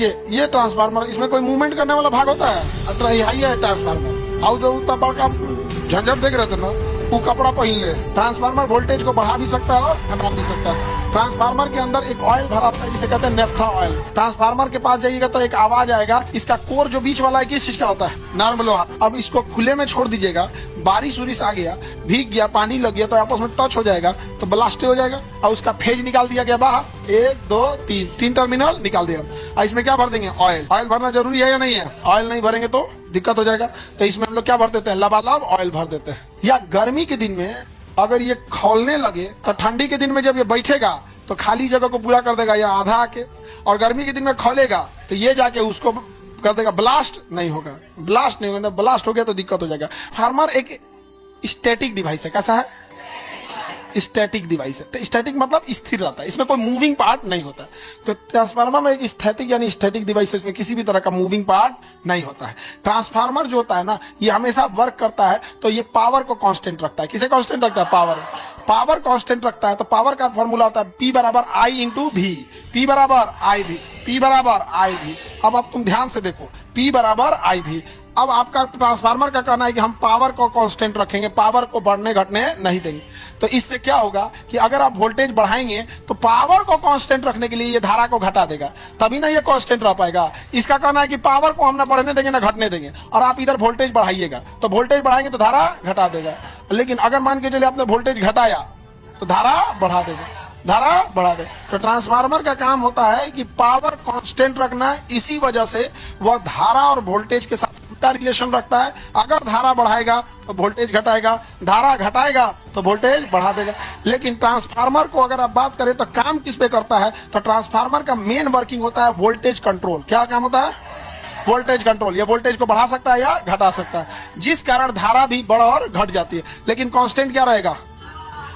देखिए ये ट्रांसफार्मर, इसमें कोई मूवमेंट करने वाला भाग होता है? तो यही है ट्रांसफार्मर। और जो उतना बड़का झंझट देख रहे थे ना, वो कपड़ा पहन ले। ट्रांसफार्मर वोल्टेज को बढ़ा भी सकता है और घटा भी सकता है। ट्रांसफार्मर के अंदर एक ऑयल भरा होता है जिसे कहते हैं नेफ्था ऑयल। ट्रांसफार्मर के पास जाइएगा तो एक आवाज आएगा। इसका कोर जो बीच वाला है किस चीज का होता है? नर्म लोहा। अब इसको खुले में छोड़ दीजिएगा, बारिश उरिश आ गया, भीग गया, पानी लग गया तो आपस में टच हो जाएगा तो ब्लास्ट हो जाएगा और उसका फेज निकाल दिया गया बाहर। 1 2 3 टर्मिनल निकाल दिया। और इसमें क्या भर देंगे? ऑयल। ऑयल भरना जरूरी है या नहीं है? ऑयल नहीं भरेंगे तो दिक्कत हो जाएगा। तो इसमें हम लोग क्या भर देते हैं? लबालब ऑयल भर देते हैं। या गर्मी के दिन में अगर ये खौलने लगे तो ठंडी के दिन में जब ये बैठेगा तो खाली जगह को पूरा कर देगा या आधा आके, और गर्मी के दिन में खोलेगा तो ये जाके उसको कर देगा। ब्लास्ट नहीं होगा, ब्लास्ट नहीं होगा। ब्लास्ट हो गया तो दिक्कत हो जाएगा। फार्मर एक स्टैटिक डिवाइस है। कैसा है? स्टैटिक डिवाइस है। तो स्टैटिक मतलब स्थिर रहता है, इसमें कोई मूविंग पार्ट नहीं होता। तो ट्रांसफार्मर में एक स्थैतिक यानी स्टैटिक डिवाइस है, इसमें किसी भी तरह का मूविंग पार्ट नहीं होता है। ट्रांसफार्मर जो होता है ना, ये हमेशा वर्क करता है तो ये पावर को कांस्टेंट रखता है। किसे कांस्टेंट रखता है? पावर कांस्टेंट रखता है। तो पावर का फॉर्मूला होता है P बराबर I इंटू भी। P बराबर I भी, P बराबर I भी। अब तुम ध्यान से देखो, P बराबर I भी। अब आपका ट्रांसफार्मर का कहना है कि हम पावर को कांस्टेंट रखेंगे, पावर को बढ़ने घटने नहीं देंगे। तो इससे क्या होगा कि अगर आप वोल्टेज बढ़ाएंगे तो पावर को कांस्टेंट रखने के लिए ये धारा को घटा देगा, तभी ना ये कांस्टेंट रह पाएगा। इसका कहना है कि पावर को हम ना बढ़ने देंगे ना घटने देंगे, और आप इधर वोल्टेज बढ़ाइएगा तो वोल्टेज बढ़ाएंगे तो धारा घटा देगा। लेकिन अगर मान के चलिए आपने वोल्टेज घटाया तो धारा बढ़ा देगा, धारा बढ़ा दे। तो ट्रांसफार्मर का काम होता है कि पावर कांस्टेंट रखना। इसी वजह से वह धारा और वोल्टेज के साथ रिलेशन रखता है। अगर धारा बढ़ाएगा तो वोल्टेज घटाएगा, धारा घटाएगा तो वोल्टेज बढ़ा देगा। लेकिन ट्रांसफार्मर को अगर आप बात करें तो काम किस पे करता है? तो ट्रांसफार्मर का मेन वर्किंग होता है वोल्टेज कंट्रोल। क्या काम होता है? Voltage control. ये वोल्टेज को बढ़ा सकता है या घटा सकता है, जिस कारण धारा भी बढ़ और घट जाती है। लेकिन कांस्टेंट क्या रहेगा?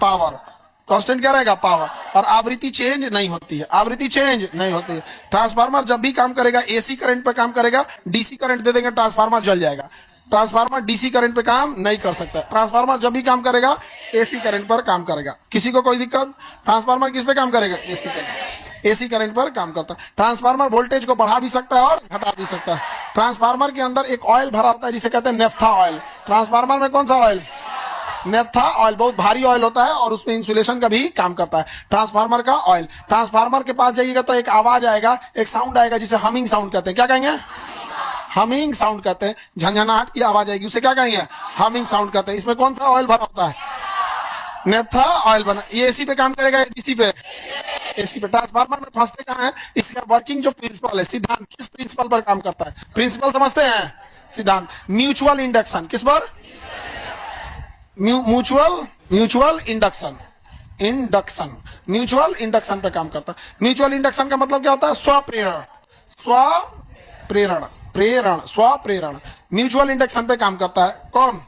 पावर। कांस्टेंट क्या रहेगा? पावर। और आवृत्ति चेंज नहीं होती है, आवृत्ति चेंज नहीं होती है। ट्रांसफार्मर जब भी काम करेगा एसी करंट पे काम करेगा, डीसी करंट दे देंगे ट्रांसफार्मर जल जाएगा। ट्रांसफार्मर डीसी करंट पे काम नहीं कर सकता। ट्रांसफार्मर जब भी काम करेगा एसी करंट पर काम करेगा। किसी को कोई दिक्कत? ट्रांसफार्मर किस पे काम करेगा? AC current. एसी करंट पर काम करता है। ट्रांसफार्मर वोल्टेज को बढ़ा भी सकता है और घटा भी सकता है। ट्रांसफार्मर के अंदर एक ऑयल भरा होता है जिसे कहते हैं नेफ्था ऑयल। ट्रांसफार्मर में कौन सा ऑयल? Naphtha oil. बहुत भारी ऑयल होता है और उसमें इंसुलेशन का भी काम करता है ट्रांसफार्मर का ऑयल। ट्रांसफार्मर के पास जाइएगा तो एक आवाज आएगा, एक साउंड आएगा जिसे हमिंग साउंड कहते हैं। क्या कहेंगे? हमिंग साउंड कहते हैं। झंझनाहट की आवाज आएगी, उसे क्या कहेंगे? हमिंग साउंड कहते हैं। इसमें कौन सा ऑयल भरा होता है? नेफ्था ऑयल बना। ये एसी पे काम करेगा, डीसी पे? एसी पे। ट्रांसफार्मर में फंसते कहाँ है? इसका वर्किंग जो प्रिंसिपल है, सिद्धांत, किस प्रिंसिपल पर काम करता है? प्रिंसिपल समझते हैं? सिद्धांत। Mutual induction. किस पर? Mutual induction. म्यूचुअल इंडक्शन पे काम करता है। म्यूचुअल इंडक्शन का मतलब क्या होता है? स्वप्रेरण। म्यूचुअल इंडक्शन पे काम करता है कौन?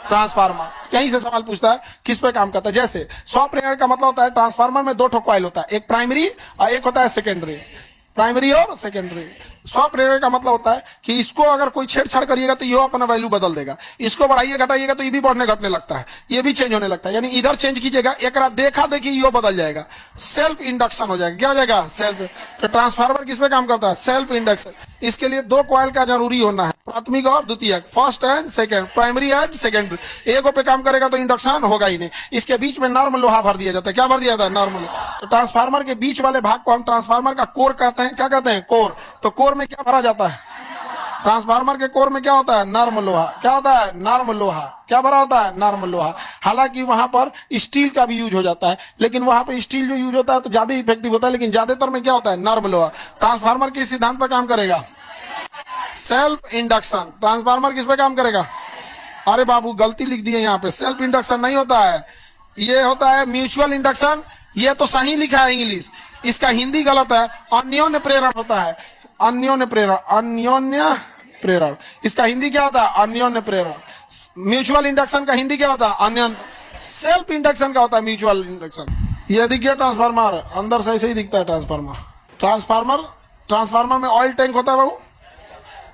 ट्रांसफार्मर। यहीं से सवाल पूछता है किस पे काम करता है। जैसे स्वप्रेरण का मतलब होता है ट्रांसफार्मर में 2 ठो कॉइल होता है, एक प्राइमरी और एक होता है सेकेंडरी। प्राइमरी और सेकेंडरी। स्वप्रेरण का मतलब होता है कि इसको अगर कोई छेड़छाड़ करिएगा तो ये अपना वैल्यू बदल देगा, इसको बढ़ाइए घटाइएगा तो ये भी बढ़ने घटने लगता है, ये भी चेंज होने लगता है। यानी इधर चेंज कीजिएगा, एक देखा देखी ये बदल जाएगा, सेल्फ इंडक्शन हो जाएगा। क्या हो जाएगा? सेल्फ। तो ट्रांसफार्मर किस पे काम करता है? Self induction. इसके लिए 2 कॉइल का जरूरी होना है, प्राथमिक और द्वितीयक, first and second, primary and secondary. एक पे काम करेगा तो इंडक्शन होगा ही नहीं। इसके बीच में नर्म लोहा भर दिया जाता है। क्या भर दिया जाता है? नर्म लोहा। तो ट्रांसफार्मर के बीच वाले भाग को हम ट्रांसफार्मर का कोर कहते हैं। क्या कहते हैं? कोर। तो कोर में क्या भरा जाता है? ट्रांसफार्मर के कोर में क्या होता है? नर्म लोहा। क्या होता है? नर्म लोहा। क्या भरा होता है? नर्म लोहा। हालांकि वहां पर स्टील का भी यूज हो जाता है, लेकिन वहां पर स्टील जो यूज होता है तो ज्यादा इफेक्टिव होता है, लेकिन ज्यादातर में क्या होता है? नर्म लोहा। ट्रांसफार्मर किस सिद्धांत पर काम करेगा? Self induction. ट्रांसफार्मर किस पे काम करेगा? अरे बाबू गलती लिख दी है यहाँ पे, सेल्फ इंडक्शन नहीं होता है, ये होता है म्यूचुअल इंडक्शन। ये तो सही लिखा है इंग्लिश, इसका हिंदी गलत है। अन्योन्य प्रेरण होता है, अन्योन्य प्रेरण, अन्योन्य प्रेरण। इसका हिंदी क्या होता है? अन्योन्य प्रेरण। म्यूचुअल इंडक्शन का हिंदी क्या होता है? अन्योन्य। सेल्फ इंडक्शन का होता है म्यूचुअल इंडक्शन। ये दिख गया ट्रांसफार्मर, अंदर से ऐसे ही दिखता है ट्रांसफार्मर। ट्रांसफार्मर में ऑयल टैंक होता है बाबू,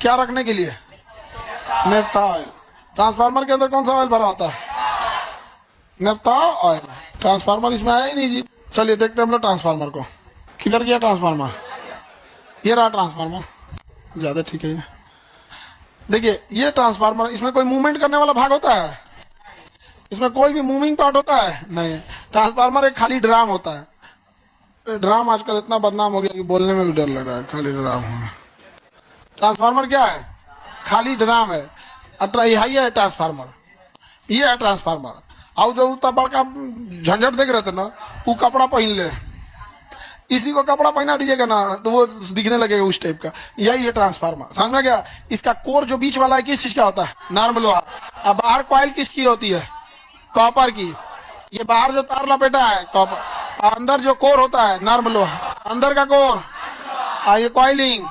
क्या रखने के लिए? Naphtha oil. ट्रांसफार्मर के अंदर कौन सा ऑयल भरा होता है? Naphtha oil. ट्रांसफार्मर इसमें आया ही नहीं जी। चलिए देखते हैं हम लोग ट्रांसफार्मर को। किधर गया ट्रांसफार्मर? ये रहा ट्रांसफार्मर, ज्यादा ठीक है ये। देखिए ये ट्रांसफार्मर, इसमें कोई मूवमेंट करने वाला भाग होता है? इसमें कोई भी मूविंग पार्ट होता है? नहीं। ट्रांसफार्मर एक खाली ड्राम होता है। ड्राम आजकल इतना बदनाम हो गया कि बोलने में भी डर लग रहा है, खाली ड्राम है। ट्रांसफार्मर क्या है? खाली ड्राम है। यही है ट्रांसफार्मर, ये है ट्रांसफार्मर। और जो उतना बड़का झंझट देख रहे थे ना, वो कपड़ा पहन ले, इसी को कपड़ा पहना दीजिएगा ना तो वो दिखने लगेगा उस टाइप का। यही है ट्रांसफार्मर, समझ में गया? इसका कोर जो बीच वाला है किस चीज का होता है? नॉर्मल लोहा। अब बाहर कॉइल किसकी होती है? कॉपर की। ये बाहर जो तार लपेटा है कॉपर, अंदर जो कोर होता है नॉर्मल लोहा, अंदर का कोर ये कॉइलिंग,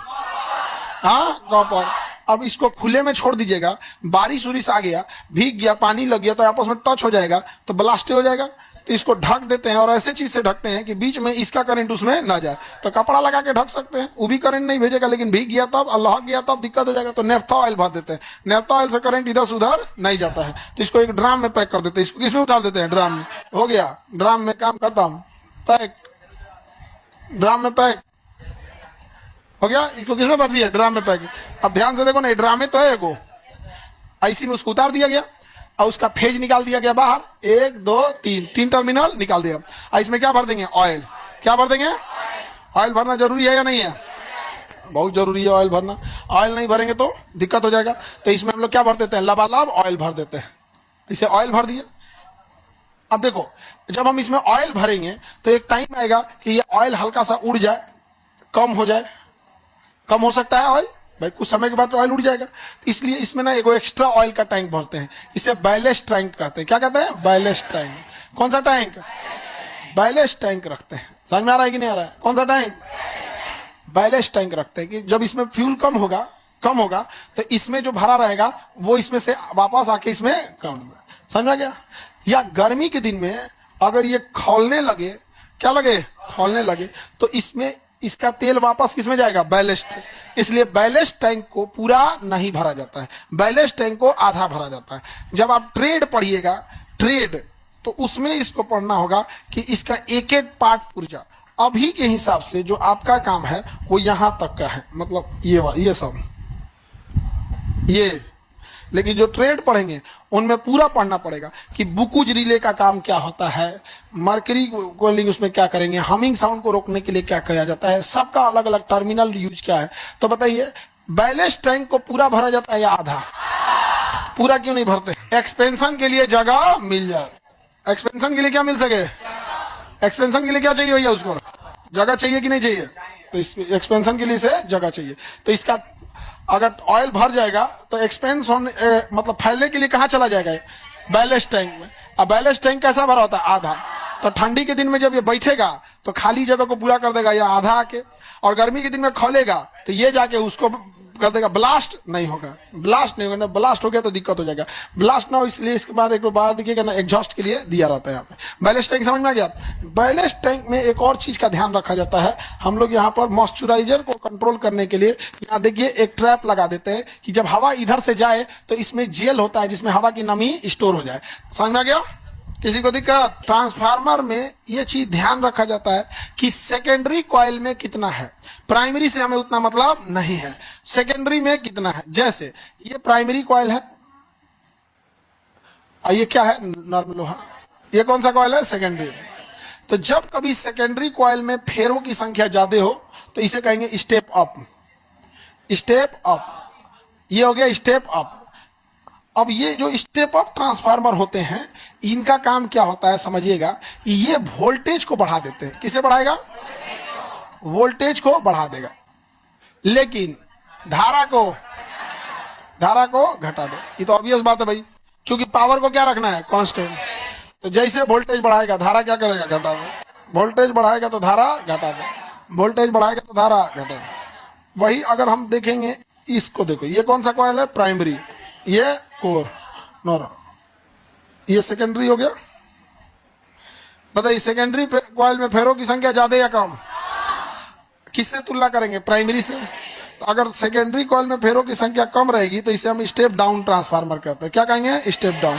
हाँ कॉपर। अब इसको खुले में छोड़ दीजिएगा, बारिश उरिश आ गया, भीग गया, पानी लग गया तो आपस में टच हो जाएगा तो ब्लास्ट हो जाएगा। तो इसको ढक देते हैं और ऐसे चीज से ढकते हैं कि बीच में इसका करंट उसमें ना जाए। तो कपड़ा लगा के ढक सकते हैं, वो भी करंट नहीं भेजेगा, लेकिन भीग गया तब, लहक गया तब दिक्कत हो जाएगा। तो नेफ्था ऑयल भर देते हैं, नेफ्था ऑयल से करंट इधर से उधर नहीं जाता है। तो इसको एक ड्राम में पैक कर देते हैं, इसको किसमें उतार देते हैं? ड्राम में। हो गया, ड्राम में काम खत्म, पैक, ड्राम में पैक हो गया। इसको किसमें भर दिया? ड्राम में पैक। अब ध्यान से देखो ना, ड्राम में तो है एगो, ऐसी में उसको उतार दिया गया और उसका फेज निकाल दिया गया बाहर, 1 2 3, 3 टर्मिनल निकाल दिया। और इसमें क्या भर देंगे? ऑयल। क्या भर देंगे? ऑयल भरना जरूरी है या नहीं है? बहुत जरूरी है ऑयल भरना। ऑयल नहीं भरेंगे तो दिक्कत हो जाएगा। तो इसमें हम लोग क्या भर देते हैं? लबालब ऑयल भर देते हैं। इसे ऑयल भर दिए। अब देखो, जब हम इसमें ऑयल भरेंगे तो एक टाइम आएगा कि ये ऑयल हल्का सा उड़ जाए, कम हो जाए। कम हो सकता है ऑयल भाई, कुछ समय के बाद तो ऑयल उड़ जाएगा। इसलिए इसमें ना एक एक्स्ट्रा ऑयल का टैंक भरते हैं, इसे बैलेस्ट टैंक कहते हैं। क्या कहते हैं? Ballast tank. कौन सा टैंक? बैलेस्ट टैंक रखते हैं। समझ में आ रहा है कि नहीं आ रहा है? कौन सा टैंक? बैलेस्ट टैंक रखते हैं कि जब इसमें फ्यूल कम होगा तो इसमें जो भरा रहेगा वो इसमें से वापस आके इसमें कम। समझ में आ गया? या गर्मी के दिन में अगर ये खौलने लगे, क्या लगे? खौलने लगे, तो इसमें इसका तेल वापस किसमें जाएगा? बैलेस्ट। इसलिए बैलेस्ट टैंक को पूरा नहीं भरा जाता है, बैलेस्ट टैंक को आधा भरा जाता है। जब आप ट्रेड पढ़िएगा, ट्रेड, तो उसमें इसको पढ़ना होगा कि इसका एक एक पार्ट पुर्जा अभी के हिसाब से जो आपका काम है वो यहां तक का है, मतलब ये सब ये। लेकिन जो ट्रेड पढ़ेंगे उनमें पूरा पढ़ना पड़ेगा कि बुकुज रिले का काम क्या होता है, मर्करी कोलिंग उसमें क्या करेंगे, हमिंग साउंड को रोकने के लिए क्या किया जाता है, सबका अलग अलग टर्मिनल यूज क्या है। तो बताइए, बैलेस्ट टैंक को पूरा भरा जाता है या आधा? पूरा क्यों नहीं भरते? एक्सपेंशन के लिए जगह मिल जाए। एक्सपेंशन के लिए क्या मिल सके? एक्सपेंशन के लिए क्या चाहिए भैया? उसको जगह चाहिए कि नहीं चाहिए? तो इस एक्सपेंशन के लिए से जगह चाहिए। तो इसका अगर ऑयल भर जाएगा तो एक्सपेंस होने मतलब फैलने के लिए कहाँ चला जाएगा? बैलेस्ट टैंक में। अब बैलेस्ट टैंक कैसा भरा होता है? आधा। तो ठंडी के दिन में जब ये बैठेगा तो खाली जगह को पूरा कर देगा या आधा आके, और गर्मी के दिन में खोलेगा तो ये जाके उसको कर देगा। ब्लास्ट नहीं होगा, ब्लास्ट नहीं होगा। ब्लास्ट हो गया तो दिक्कत हो जाएगा। ब्लास्ट ना हो इसलिए इसके बाद एक बार देखिएगा ना, एग्जॉस्ट के लिए दिया रहता है यहाँ पे बैलेस्ट टैंक। समझ में आ गया? बैलेस्ट टैंक में एक और चीज का ध्यान रखा जाता है। हम लोग यहाँ पर मॉइस्चराइजर को कंट्रोल करने के लिए यहाँ देखिए एक ट्रैप लगा देते हैं कि जब हवा इधर से जाए तो इसमें जेल होता है जिसमें हवा की नमी स्टोर हो जाए। समझ में आ गया? किसी को दिक्कत? ट्रांसफार्मर में ये चीज ध्यान रखा जाता है कि सेकेंडरी कॉइल में कितना है, प्राइमरी से हमें उतना मतलब नहीं है, सेकेंडरी में कितना है। जैसे ये प्राइमरी कॉइल है, ये क्या है? नॉर्मल लोहा। ये कौन सा कॉइल है? सेकेंडरी। तो जब कभी सेकेंडरी कॉइल में फेरों की संख्या ज्यादा हो तो इसे कहेंगे स्टेप अप। स्टेप अप, ये हो गया स्टेप अप। अब ये जो स्टेप अप ट्रांसफार्मर होते हैं, इनका काम क्या होता है समझिएगा, ये वोल्टेज को बढ़ा देते हैं। किसे बढ़ाएगा? वोल्टेज को बढ़ा देगा, लेकिन धारा को घटा दो। ये तो ऑब्वियस बात है भाई, क्योंकि पावर को क्या रखना है? कांस्टेंट। तो जैसे वोल्टेज बढ़ाएगा धारा क्या करेगा? घटा दो। वोल्टेज बढ़ाएगा तो धारा घटा दो, वोल्टेज बढ़ाएगा तो धारा घटा दो। वही अगर हम देखेंगे इसको, देखो ये कौन सा कॉइल है? प्राइमरी। ये कोर नॉर, ये सेकेंडरी हो गया। बताइए सेकेंडरी कॉइल में फेरों की संख्या ज्यादा या कम? किससे तुलना करेंगे? प्राइमरी से। तो अगर सेकेंडरी कॉइल में फेरों की संख्या कम रहेगी तो इसे हम स्टेप डाउन ट्रांसफार्मर कहते हैं। क्या कहेंगे? Step down.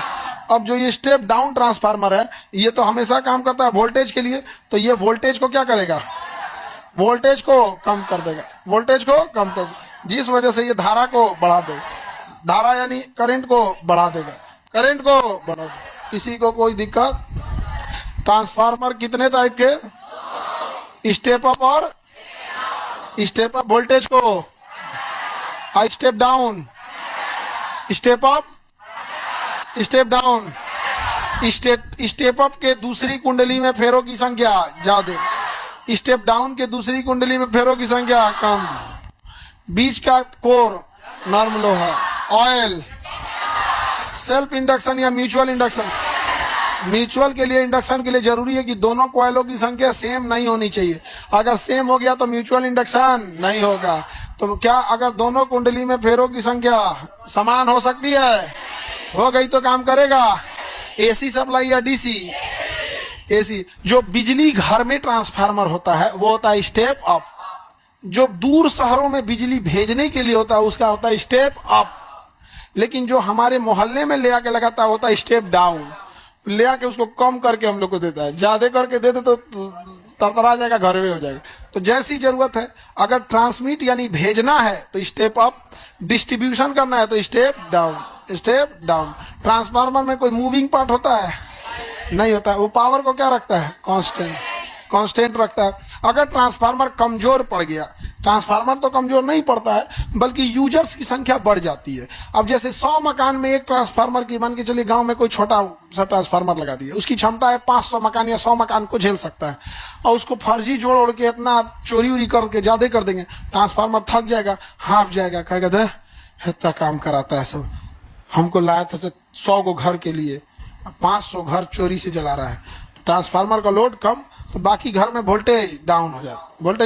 अब जो ये स्टेप डाउन ट्रांसफार्मर है, ये तो हमेशा काम करता है वोल्टेज के लिए, तो ये वोल्टेज को क्या करेगा? वोल्टेज को कम कर देगा, वोल्टेज को कम कर, जिस वजह से ये धारा को बढ़ा देगा, धारा यानी करंट को बढ़ा देगा, करंट को बढ़ा देगा। किसी को कोई दिक्कत? ट्रांसफार्मर कितने टाइप के? स्टेप अप और स्टेप अप। वोल्टेज को step down, step up, step down. Step up के दूसरी कुंडली में फेरों की संख्या ज्यादा, स्टेप डाउन के दूसरी कुंडली में फेरों की संख्या कम। बीच का कोर नर्म लोहा, ऑयल। सेल्फ इंडक्शन या म्यूचुअल इंडक्शन। म्यूचुअल के लिए, इंडक्शन के लिए जरूरी है कि दोनों कॉइलों की संख्या सेम नहीं होनी चाहिए। अगर सेम हो गया तो म्यूचुअल इंडक्शन नहीं होगा। तो क्या अगर दोनों कुंडली में फेरों की संख्या समान हो सकती है? हो गई तो काम करेगा। एसी सप्लाई या डीसी? एसी। जो बिजली घर में ट्रांसफार्मर होता है वो होता है स्टेप अप। जो दूर शहरों में बिजली भेजने के लिए होता है उसका होता है स्टेप अप। लेकिन जो हमारे मोहल्ले में ले आके लगाता है होता है स्टेप डाउन। ले आके उसको कम करके हम लोग को देता है, ज्यादा करके देते तो तरतरा जाएगा, घर में हो जाएगा। तो जैसी जरूरत है, अगर ट्रांसमिट यानी भेजना है तो स्टेप अप, डिस्ट्रीब्यूशन करना है तो step down, step down. Transformer में कोई मूविंग पार्ट होता है? नहीं होता है। वो पावर को क्या रखता है? कांस्टेंट, कांस्टेंट रखता है। अगर ट्रांसफार्मर कमजोर पड़ गया, ट्रांसफार्मर तो कमजोर नहीं पड़ता है बल्कि यूजर्स की संख्या बढ़ जाती है। अब जैसे 100 मकान में एक ट्रांसफार्मर की, मान के चलिए गांव में कोई छोटा सा ट्रांसफार्मर लगा दिया, उसकी क्षमता है 500 मकान या 100 मकान को झेल सकता है, और उसको फर्जी जोड़ ओड़ के इतना चोरी उरी करके ज्यादा कर देंगे, ट्रांसफार्मर थक जाएगा, हाँफ जाएगा, कहेगा दे इतना काम कराता है सब, हमको लाया था 100 को घर के लिए, 500 घर चोरी से जला रहा है। ट्रांसफार्मर का लोड कम तो बाकी घर में वोल्टेज डाउन हो जाता है। वोल्टेज